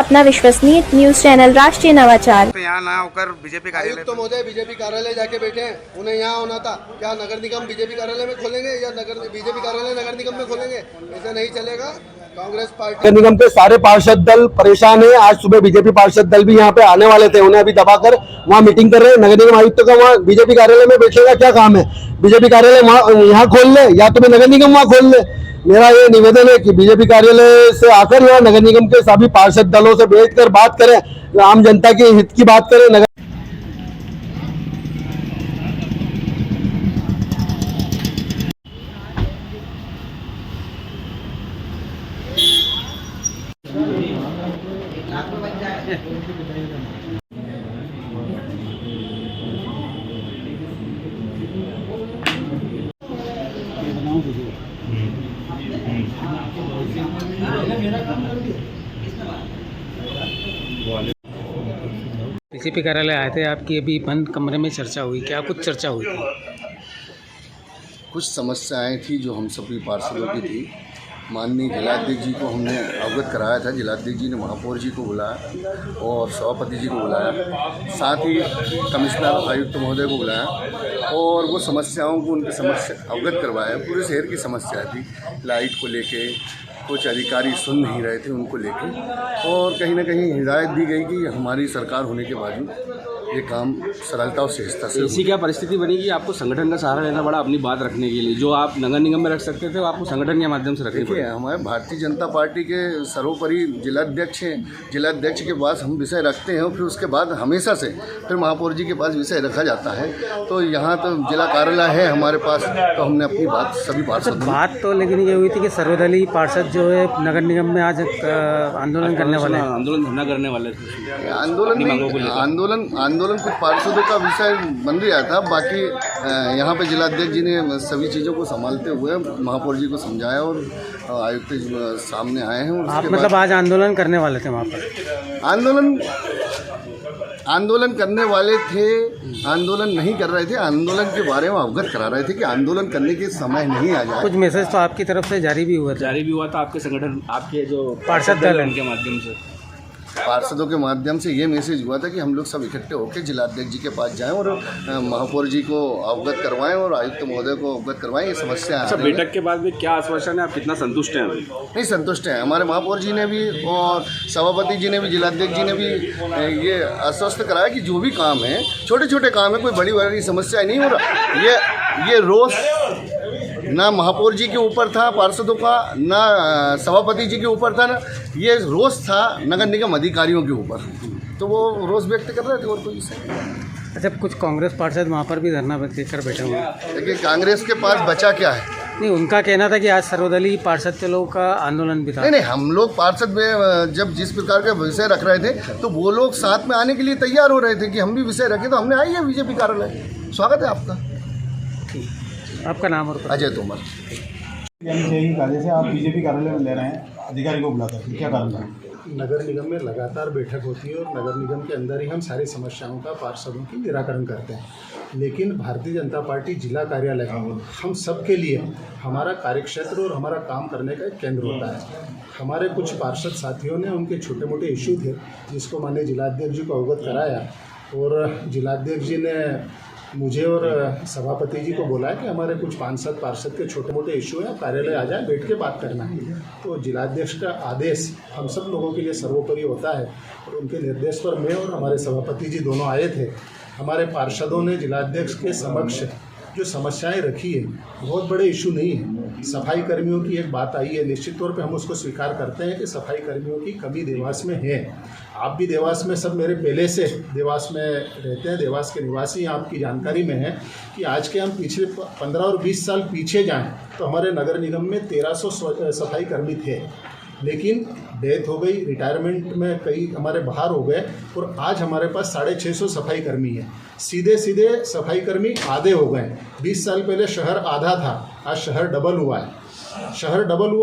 अपना विश्वसनीय news channel राष्ट्रीय नवाचार। तो यहाँ ना होकर बीजेपी कार्यालय तो महोदय बीजेपी कार्यालय जाके बैठे हैं, उन्हें यहाँ होना था। क्या नगर निगम बीजेपी कार्यालय में खोलेंगे या बीजेपी कार्यालय नगर निगम में खोलेंगे? ऐसा नहीं चलेगा। कांग्रेस पार्टी नगर निगम के सारे पार्षद दल परेशान है। आज सुबह बीजेपी पार्षद दल भी यहाँ पे आने वाले थे, उन्हें अभी दबाकर वहाँ मीटिंग कर रहे हैं। नगर निगम आयुक्त का वहाँ बीजेपी कार्यालय में बैठने का क्या काम है? बीजेपी कार्यालय वहाँ यहाँ खोल ले या तो नगर निगम वहाँ खोल ले। मेरा ये निवेदन है कि बीजेपी कार्यालय से आकर यहाँ नगर निगम के सभी पार्षद दलों से बैठकर बात करें, आम जनता के हित की बात करें। नगर बीजेपी कार्यालय आए थे आपकी, अभी बंद कमरे में चर्चा हुई, क्या कुछ चर्चा हुई थी? कुछ समस्याएं थी जो हम सभी पार्षदों की थी। माननीय जिलाध्यक्ष जी को हमने अवगत कराया था। जिलाध्यक्ष जी ने महापौर जी को बुलाया और सभापति जी को बुलाया, साथ ही कमिश्नर आयुक्त महोदय को बुलाया और वो समस्याओं को उनके समस्या अवगत करवाया। पूरे शहर की समस्या थी, लाइट को लेके कुछ अधिकारी सुन नहीं रहे थे उनको लेके, और कहीं ना कहीं हिदायत दी गई कि हमारी सरकार होने के बावजूद ये काम सरलता और सहजता से। ऐसी क्या परिस्थिति बनी कि आपको संगठन का सहारा लेना पड़ा अपनी बात रखने के लिए? जो आप नगर निगम में रख सकते थे वो आपको संगठन के माध्यम से रखनी पड़ी। हमारे भारतीय जनता पार्टी के सर्वोपरि जिलाध्यक्ष हैं। जिलाध्यक्ष के पास हम विषय रखते हैं और फिर उसके बाद हमेशा से फिर महापौर जी के पास विषय रखा जाता है। तो यहाँ तो जिला कार्यालय है हमारे पास, तो हमने अपनी बात सभी पार्षद बात तो लेकिन ये हुई थी कि सर्वदलीय पार्षद जो है नगर निगम में आज आंदोलन करने वाले हैं, आंदोलन धरना करने वाले थे। आंदोलन कुछ पार्षदों का विषय बन रहा था। बाकी यहाँ पे जिलाध्यक्ष जी ने सभी चीज़ों को संभालते हुए महापौर जी को समझाया और आयुक्त सामने आए हैं। आप मतलब आज आंदोलन करने वाले थे वहाँ पर? आंदोलन करने वाले थे, आंदोलन नहीं कर रहे थे। आंदोलन के बारे में अवगत करा रहे थे कि आंदोलन करने के समय नहीं आ जाए। कुछ मैसेज तो आपकी तरफ से जारी भी हुआ था आपके संगठन, आपके जो पार्षद दल के माध्यम से, पार्षदों के माध्यम से ये मैसेज हुआ था कि हम लोग सब इकट्ठे होकर जिलाध्यक्ष जी के पास जाएं और महापौर जी को अवगत करवाएं और आयुक्त महोदय को अवगत करवाएं। ये समस्या अच्छा, बैठक के बाद में क्या आश्वासन है? आप कितना संतुष्ट हैं? नहीं, संतुष्ट हैं। हमारे महापौर जी ने भी और सभापति जी ने भी, जिलाध्यक्ष जी ने भी ये आश्वस्त कराया कि जो भी काम है छोटे छोटे काम है, कोई बड़ी समस्या नहीं हो रहा। ये रोष ना महापौर जी के ऊपर था पार्षदों का, ना सभापति जी के ऊपर था, ना ये रोष था नगर निगम अधिकारियों के ऊपर। तो वो रोष व्यक्त कर रहे थे और कोई विषय। अच्छा, कुछ कांग्रेस पार्षद वहाँ पर भी धरना देकर बैठे हुए हैं। देखिए, कांग्रेस के पास बचा क्या है? नहीं, उनका कहना था कि आज सर्वदलीय पार्षद के लोगों का आंदोलन भी था। नहीं, हम लोग पार्षद में जब जिस प्रकार का विषय रख रहे थे तो वो लोग साथ में आने के लिए तैयार हो रहे थे कि हम भी विषय रखें, तो हमने आई है बीजेपी कार्यालय। स्वागत है आपका। आपका नाम और अजय तोमर। कार्य से आप बीजेपी कार्यालय में ले रहे हैं अधिकारी को बुलाकर, क्या कारण है? नगर निगम में लगातार बैठक होती है और नगर निगम के अंदर ही हम सारी समस्याओं का पार्षदों की निराकरण करते हैं। लेकिन भारतीय जनता पार्टी जिला कार्यालय हम सब के लिए हमारा कार्यक्षेत्र और हमारा काम करने का एक केंद्र होता है। हमारे कुछ पार्षद साथियों ने उनके छोटे मोटे इश्यू थे जिसको माननीय जिलाध्यक्ष जी को अवगत कराया और जिलाध्यक्ष जी ने मुझे और सभापति जी को बोला है कि हमारे कुछ 5-7 पार्षद के छोटे मोटे इशू हैं, कार्यालय आ जाए, बैठ के बात करना है। तो जिलाध्यक्ष का आदेश हम सब लोगों के लिए सर्वोपरि होता है और उनके निर्देश पर मैं और हमारे सभापति जी दोनों आए थे। हमारे पार्षदों ने जिलाध्यक्ष के समक्ष जो समस्याएं रखी है, बहुत बड़े इशू नहीं है। सफाई कर्मियों की एक बात आई है, निश्चित तौर पे हम उसको स्वीकार करते हैं कि सफाई कर्मियों की कमी देवास में है। आप भी देवास में, सब मेरे पहले से देवास में रहते हैं, देवास के निवासी, आपकी जानकारी में है कि आज के हम पिछले 15 और 20 साल पीछे जाएं तो हमारे नगर निगम में 1300 सफाई कर्मी थे, लेकिन डेथ हो गई, रिटायरमेंट में कई हमारे बाहर हो गए और आज हमारे पास 650 सफाई कर्मी है। सीधे सफाई कर्मी आधे हो गए। 20 साल पहले शहर आधा था, आज शहर डबल हुआ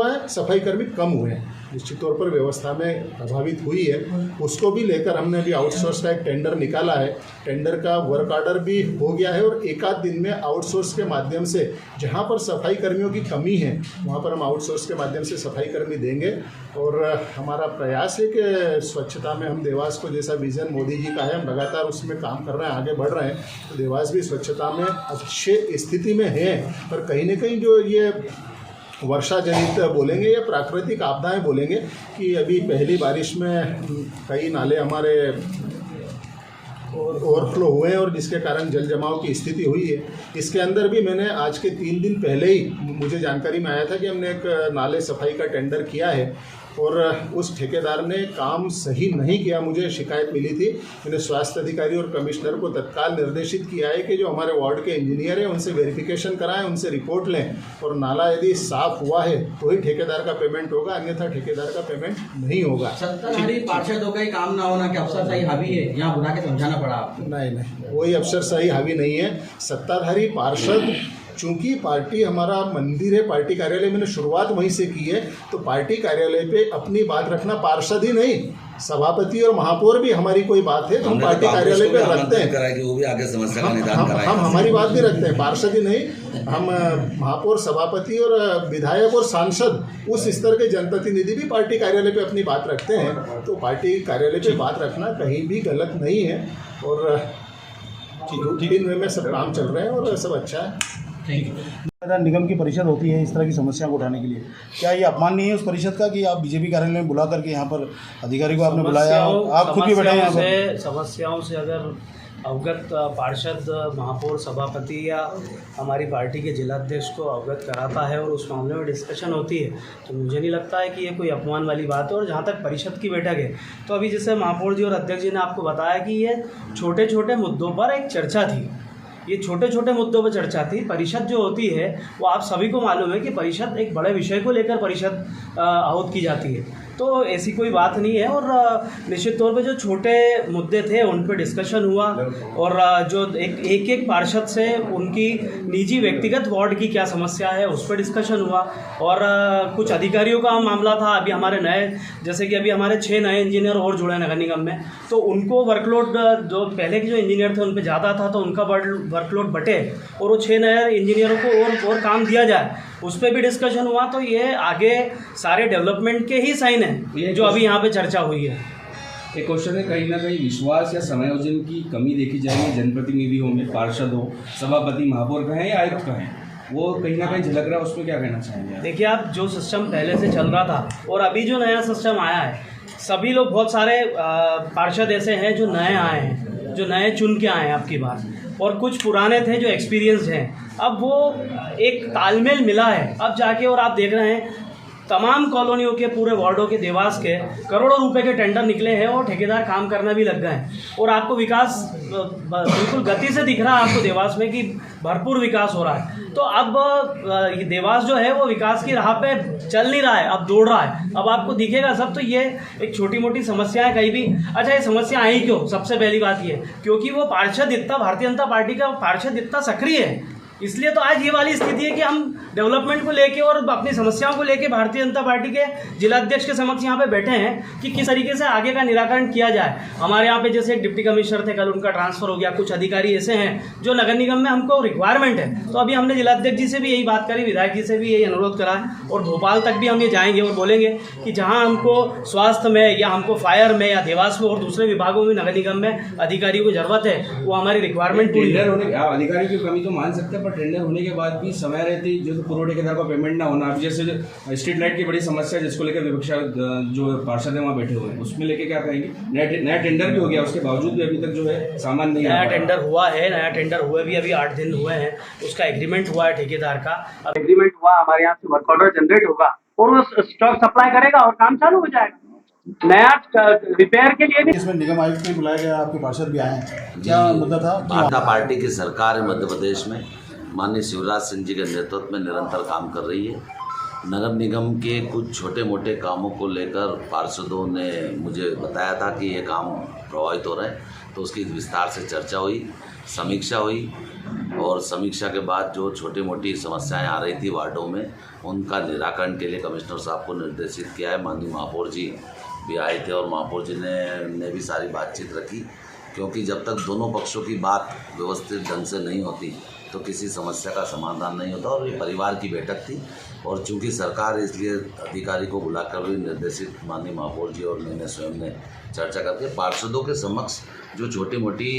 है। सफाई कर्मी कम हुए हैं। निश्चित तौर पर व्यवस्था में प्रभावित हुई है, उसको भी लेकर हमने अभी आउटसोर्स का एक टेंडर निकाला है। टेंडर का वर्क ऑर्डर भी हो गया है और एक आध दिन में आउटसोर्स के माध्यम से जहाँ पर सफाई कर्मियों की कमी है वहाँ पर हम आउटसोर्स के माध्यम से सफाई कर्मी देंगे। और हमारा प्रयास है कि स्वच्छता में हम देवास को, जैसा विजन मोदी जी का है, हम लगातार उसमें काम कर रहे हैं, आगे बढ़ रहे हैं। तो देवास भी स्वच्छता में अच्छे स्थिति में है। पर कहीं ना कहीं जो ये वर्षा जनित बोलेंगे या प्राकृतिक आपदाएं बोलेंगे कि अभी पहली बारिश में कई नाले हमारे ओवरफ्लो हुए हैं और जिसके कारण जल जमाव की स्थिति हुई है। इसके अंदर भी मैंने आज के 3 दिन पहले ही मुझे जानकारी में आया था कि हमने एक नाले सफाई का टेंडर किया है और उस ठेकेदार ने काम सही नहीं किया। मुझे शिकायत मिली थी, मैंने स्वास्थ्य अधिकारी और कमिश्नर को तत्काल निर्देशित किया है कि जो हमारे वार्ड के इंजीनियर हैं उनसे वेरिफिकेशन कराएं, उनसे रिपोर्ट लें और नाला यदि साफ हुआ है तो ही ठेकेदार का पेमेंट होगा, अन्यथा ठेकेदार का पेमेंट नहीं होगा। सत्ताधारी पार्षदों का ही काम ना होना कि अफसरशाही हावी है, यहाँ बुला के समझाना पड़ा आपको? नहीं, कोई अफसरशाही हावी नहीं है। सत्ताधारी पार्षद, चूंकि पार्टी हमारा मंदिर है, पार्टी कार्यालय मैंने शुरुआत वहीं से की है, तो पार्टी कार्यालय पे अपनी बात रखना, पार्षद ही नहीं सभापति और महापौर भी हमारी कोई बात है तो हम पार्टी कार्यालय पे रखते हैं, वो भी आगे समस्या का निदान कराएं। हम हमारी बात भी रखते हैं, पार्षद ही नहीं, हम महापौर, सभापति और विधायक और सांसद, उस स्तर के जनप्रतिनिधि भी पार्टी कार्यालय पे अपनी बात रखते हैं। तो पार्टी कार्यालय पे बात रखना कहीं भी गलत नहीं है और 2 दिन में सब काम चल रहे हैं और सब अच्छा है। निगम की परिषद होती है इस तरह की समस्या को उठाने के लिए, क्या ये अपमान नहीं है उस परिषद का कि आप बीजेपी कार्यालय में बुला करके यहाँ पर अधिकारी को आपने बुलाया, आप खुद भी बैठे हैं यहाँ पर? समस्याओं से अगर अवगत पार्षद, महापौर, सभापति या हमारी पार्टी के जिलाध्यक्ष को अवगत कराता है और उस मामले में डिस्कशन होती है तो मुझे नहीं लगता है कि ये कोई अपमान वाली बात है। और जहाँ तक परिषद की बैठक है तो अभी जैसे महापौर जी और अध्यक्ष जी ने आपको बताया कि ये छोटे छोटे मुद्दों पर एक चर्चा थी, ये छोटे छोटे मुद्दों पर चर्चा थी। परिषद जो होती है वो आप सभी को मालूम है कि परिषद एक बड़े विषय को लेकर परिषद आहूत की जाती है, तो ऐसी कोई बात नहीं है। और निश्चित तौर पे जो छोटे मुद्दे थे उन पे डिस्कशन हुआ और जो एक पार्षद से उनकी निजी व्यक्तिगत वार्ड की क्या समस्या है उस पर डिस्कशन हुआ। और कुछ अधिकारियों का मामला था, अभी हमारे नए, जैसे कि अभी हमारे 6 नए इंजीनियर और जुड़े नगर निगम में, तो उनको वर्कलोड जो पहले के जो इंजीनियर थे उन पर ज़्यादा था तो उनका वर्कलोड बटे और वो 6 नए इंजीनियरों को और काम दिया जाए, उस पर भी डिस्कशन हुआ। तो ये आगे सारे डेवलपमेंट के ही साइन है जो अभी यहाँ पे चर्चा हुई है। एक क्वेश्चन है, कहीं ना कहीं विश्वास या समायोजन की कमी देखी जाएगी जनप्रतिनिधियों में, पार्षद हो, सभापति, महापौर का है या आयुक्त का है, वो कहीं ना कहीं झलक रहा है, उसमें क्या कहना चाहेंगे? देखिए, आप जो सिस्टम पहले से चल रहा था और अभी जो नया सिस्टम आया है, सभी लोग, बहुत सारे पार्षद ऐसे हैं जो नए आए हैं, जो नए चुन के आए हैं आपकी बात, और कुछ पुराने थे जो एक्सपीरियंस हैं। अब वो एक तालमेल मिला है अब जाके, और आप देख रहे हैं तमाम कॉलोनियों के, पूरे वार्डों के, देवास के करोड़ों रुपए के टेंडर निकले हैं और ठेकेदार काम करना भी लग गए हैं और आपको विकास बिल्कुल गति से दिख रहा है आपको देवास में कि भरपूर विकास हो रहा है। तो अब ये देवास जो है वो विकास की राह पे चल नहीं रहा है, अब दौड़ रहा है, अब आपको दिखेगा सब। तो ये एक छोटी मोटी समस्या है कहीं भी। अच्छा, ये समस्या आई क्यों? सबसे पहली बात ये, क्योंकि वो पार्षद इतना, भारतीय जनता पार्टी का पार्षद इतना सक्रिय है, इसलिए तो आज ये वाली स्थिति है कि हम डेवलपमेंट को लेके और अपनी समस्याओं को लेके भारतीय जनता पार्टी के जिलाध्यक्ष के समक्ष यहाँ पे बैठे हैं कि किस तरीके से आगे का निराकरण किया जाए। हमारे यहाँ पे जैसे एक डिप्टी कमिश्नर थे, कल उनका ट्रांसफर हो गया, कुछ अधिकारी ऐसे हैं जो नगर निगम में हमको रिक्वायरमेंट है, तो अभी हमने जिलाध्यक्ष जी से भी यही बात करी, विधायक जी से भी यही अनुरोध करा है और भोपाल तक भी हम ये जाएंगे और बोलेंगे कि जहाँ हमको स्वास्थ्य में या हमको फायर में या देवास में और दूसरे विभागों में नगर निगम में अधिकारियों की जरूरत है, वो हमारी रिक्वायरमेंट पूरी है। अधिकारियों की कमी तो मान सकते हैं, पर टेंडर होने के बाद भी समय रहती जो पूर्व ठेकेदार का पेमेंट ना होना, अब जैसे स्ट्रीट लाइट की बड़ी समस्या है जिसको लेकर विपक्ष जो पार्षद है वहाँ बैठे हुए हैं, उसमें लेके क्या कहेंगे? नया टेंडर भी हो गया, उसके बावजूद भी अभी तक जो है सामान नहीं आया। नया टेंडर हुआ है, नया टेंडर हुए भी अभी 8 दिन हुए हैं, उसका एग्रीमेंट हुआ है ठेकेदार का, अब एग्रीमेंट हुआ, हमारे यहाँ से वर्क ऑर्डर जनरेट होगा और वो स्टॉक सप्लाई करेगा और काम चालू हो जाएगा। नया रिपेयर के लिए भी इसमें निगम आयुक्त भी बुलाया गया, आपके पार्षद भी आए हैं, क्या मुद्दा था? भाजपा पार्टी की सरकार है मध्य प्रदेश में, माननीय शिवराज सिंह जी के नेतृत्व में निरंतर काम कर रही है नगर निगम के कुछ छोटे मोटे कामों को लेकर पार्षदों ने मुझे बताया था कि ये काम प्रभावित हो रहे हैं, तो उसकी विस्तार से चर्चा हुई, समीक्षा हुई और समीक्षा के बाद जो छोटी मोटी समस्याएं आ रही थी वार्डों में, उनका निराकरण के लिए कमिश्नर साहब को निर्देशित किया है। माननीय महापौर जी भी आए थे और महापौर जी ने भी सारी बातचीत रखी, क्योंकि जब तक दोनों पक्षों की बात व्यवस्थित ढंग से नहीं होती तो किसी समस्या का समाधान नहीं होता। और ये परिवार की बैठक थी और चूंकि सरकार इसलिए अधिकारी को बुलाकर भी निर्देशित माननीय महापौर जी और मैंने स्वयं ने चर्चा करके पार्षदों के समक्ष जो छोटी मोटी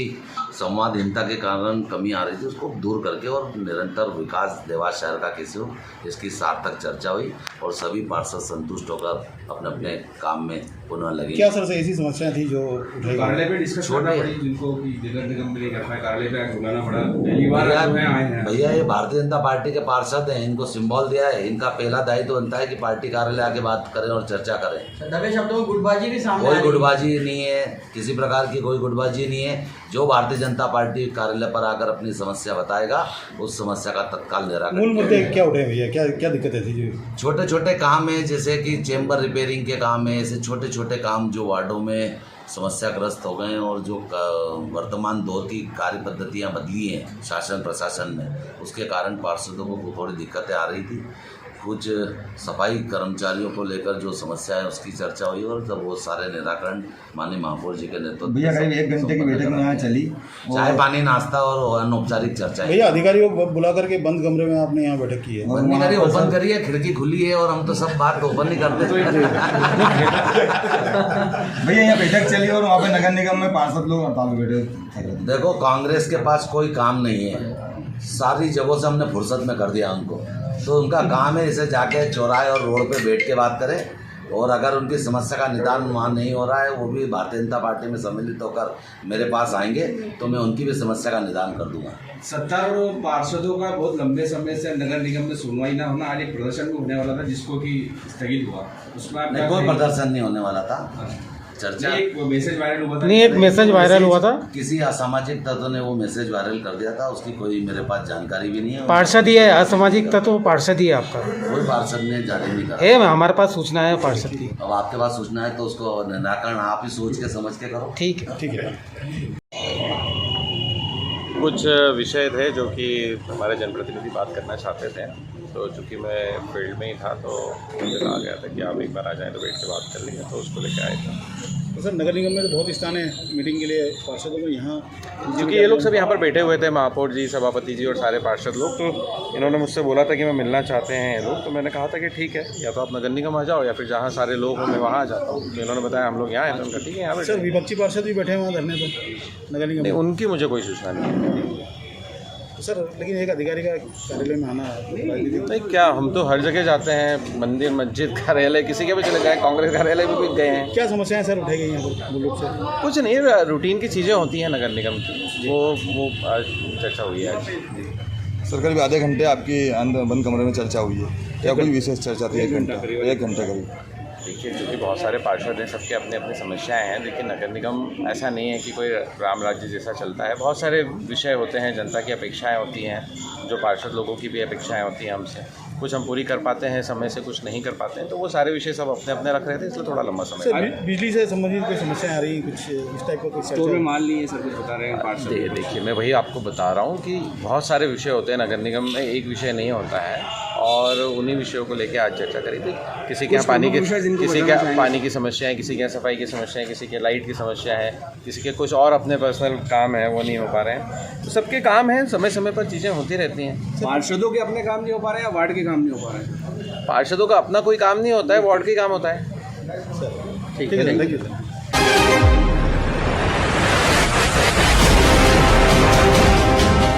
संवादहीनता के कारण कमी आ रही थी उसको दूर करके और निरंतर विकास देवास शहर का कैसे हो, इसकी सार्थक चर्चा हुई और सभी पार्षद संतुष्ट होकर अपने अपने काम में पुनः लगे। क्या सर से ऐसी समस्या थी जो कार्यालय पे डिस्कस करना पड़ी जिनको कि नगर निगम में नहीं कर पाए, कार्यालय पे बुलाना पड़ा। पहली बार आए हैं भैया, ये भारतीय जनता पार्टी के पार्षद हैं, इनको सिंबल दिया है, इनका पहला दायित्व बनता है कि पार्टी कार्यालय आके बात करें और चर्चा करें। दबे शब्दों में गुटबाजी भी सामने कोई गुटबाजी नहीं है, किसी प्रकार की कोई गुटबाजी नहीं है। जो भारतीय जनता पार्टी कार्यालय पर आकर अपनी समस्या बताएगा उस समस्या का तत्काल निराकरण। मूल मुद्दे क्या उठे भैया, क्या दिक्कतें थी जो छोटे छोटे काम है, जैसे कि चेंबर रिपेयरिंग के काम है, ऐसे छोटे छोटे काम जो वार्डों में समस्याग्रस्त हो गए हैं और जो वर्तमान दौर की कार्य पद्धतियाँ बदली हैं शासन प्रशासन में, उसके कारण पार्षदों को थोड़ी दिक्कतें आ रही थी। कुछ सफाई कर्मचारियों को लेकर जो समस्या है उसकी चर्चा हुई और जब वो सारे निराकरण माननीय महापौर जी के नेतृत्व भैया करीब 1 घंटे की बैठक में यहाँ चली, चाय पानी नाश्ता और अनौपचारिक चर्चा। भैया अधिकारियों को बुला करके बंद कमरे में आपने यहाँ बैठक की है? बंद नहीं करी, ओपन करी है, खिड़की खुली है और हम तो सब बात ओपन नहीं करते। भैया यहाँ बैठक चली और वहाँ पे नगर निगम में पार्षद लोग हड़ताल में बैठे। देखो, कांग्रेस के पास कोई काम नहीं है, सारी जगहों से हमने फुर्सत में कर दिया उनको, तो उनका काम है इसे जाके चौराहे और रोड पे बैठ के बात करें और अगर उनकी समस्या का निदान वहाँ नहीं हो रहा है, वो भी भारतीय जनता पार्टी में सम्मिलित होकर मेरे पास आएंगे तो मैं उनकी भी समस्या का निदान कर दूंगा। सत्तारूढ़ पार्षदों का बहुत लंबे समय से नगर निगम में सुनवाई ना होना, आज एक प्रदर्शन भी होने वाला था जिसको कि स्थगित हुआ, उसमें कोई प्रदर्शन नहीं होने वाला था, चर्चा एक मैसेज वायरल हुआ था। नहीं, एक मैसेज वायरल हुआ था, किसी असामाजिक तत्व ने वो मैसेज वायरल कर दिया था, उसकी कोई मेरे पास जानकारी भी नहीं है। पार्षद ही है, असामाजिक तत्व पार्षद ही है आपका? कोई पार्षद ने जारी नहीं करा है, हमारे पास सूचना है पार्षद की। अब आपके पास सूचना है तो उसको निराकरण आप ही सोच के समझ के करो। ठीक है, ठीक है। कुछ विषय थे जो कि हमारे जनप्रतिनिधि बात करना चाहते थे, तो चूँकि मैं फील्ड में ही था तो मुझे कहा गया था कि आप एक बार आ जाएं तो बैठ के बात कर लेंगे, तो उसको लेके आए थे। तो सर नगर निगम में तो बहुत स्थान है मीटिंग के लिए पार्षदों को, यहाँ क्योंकि ये लोग सब यहाँ पर बैठे हुए थे, महापौर जी, सभापति जी और सारे पार्षद लोग, तो इन्होंने मुझसे बोला था कि मैं मिलना चाहते हैं ये लोग, तो मैंने कहा था कि ठीक है, या तो आप नगर निगम आ जाओ या फिर जहाँ सारे लोग हो मैं वहाँ आ जाता हूँ। तो इन्होंने बताया हम लोग यहाँ हैं, तो उनका ठीक है यहाँ सर विपक्षी पार्षद भी बैठे हैं वहाँ धरने पर नगर निगम नहीं, उनकी मुझे कोई सूचना नहीं है। तो सर लेकिन एक अधिकारी का कार्यालय में आना नहीं, क्या हम तो हर जगह जाते हैं, मंदिर मस्जिद कार्यालय किसी के भी चले जाएँ, कांग्रेस कार्यालय में भी गए हैं। क्या समस्याएं सर उठाई गई यहाँ पर मूल रूप से? कुछ नहीं, रूटीन की चीज़ें होती हैं नगर निगम की, वो आज चर्चा हुई है आज। सर करीब आधे घंटे आपकी अंदर बंद कमरे में चर्चा हुई है, क्या कोई विशेष चर्चा थी? 1 घंटा करीब। देखिए, क्योंकि बहुत सारे पार्षद हैं, सबके अपने अपनी समस्याएं हैं, लेकिन नगर निगम ऐसा नहीं है कि कोई राम राज्य जैसा चलता है। बहुत सारे विषय होते हैं, जनता की अपेक्षाएं होती हैं, जो पार्षद लोगों की भी अपेक्षाएं होती हैं हमसे, कुछ हम पूरी कर पाते हैं समय से, कुछ नहीं कर पाते हैं, तो वो सारे विषय सब अपने अपने रख रहे थे, इसलिए थोड़ा लंबा समय। बिजली से संबंधित कोई समस्याएं आ रही कुछ इस टाइप का कुछ स्टोर में मान ली है सर, कुछ बता रहे हैं पार्षद? देखिए, मैं वही आपको बता रहा हूँ कि बहुत सारे विषय होते हैं नगर निगम में, एक विषय नहीं होता है, और उन्हीं विषयों को लेकर आज चर्चा करी थी। किसी के यहाँ पानी की समस्या है, किसी के यहाँ सफाई की समस्या है, किसी के लाइट की समस्या है, किसी के कुछ और अपने पर्सनल काम है वो नहीं हो पा रहे हैं, तो सबके काम हैं, समय समय पर चीज़ें होती रहती हैं। पार्षदों के अपने काम नहीं हो पा रहे हैं या वार्ड के काम नहीं हो पा रहे हैं? पार्षदों का अपना कोई काम नहीं होता है, वार्ड का काम होता है। ठीक है, थैंक यू सर।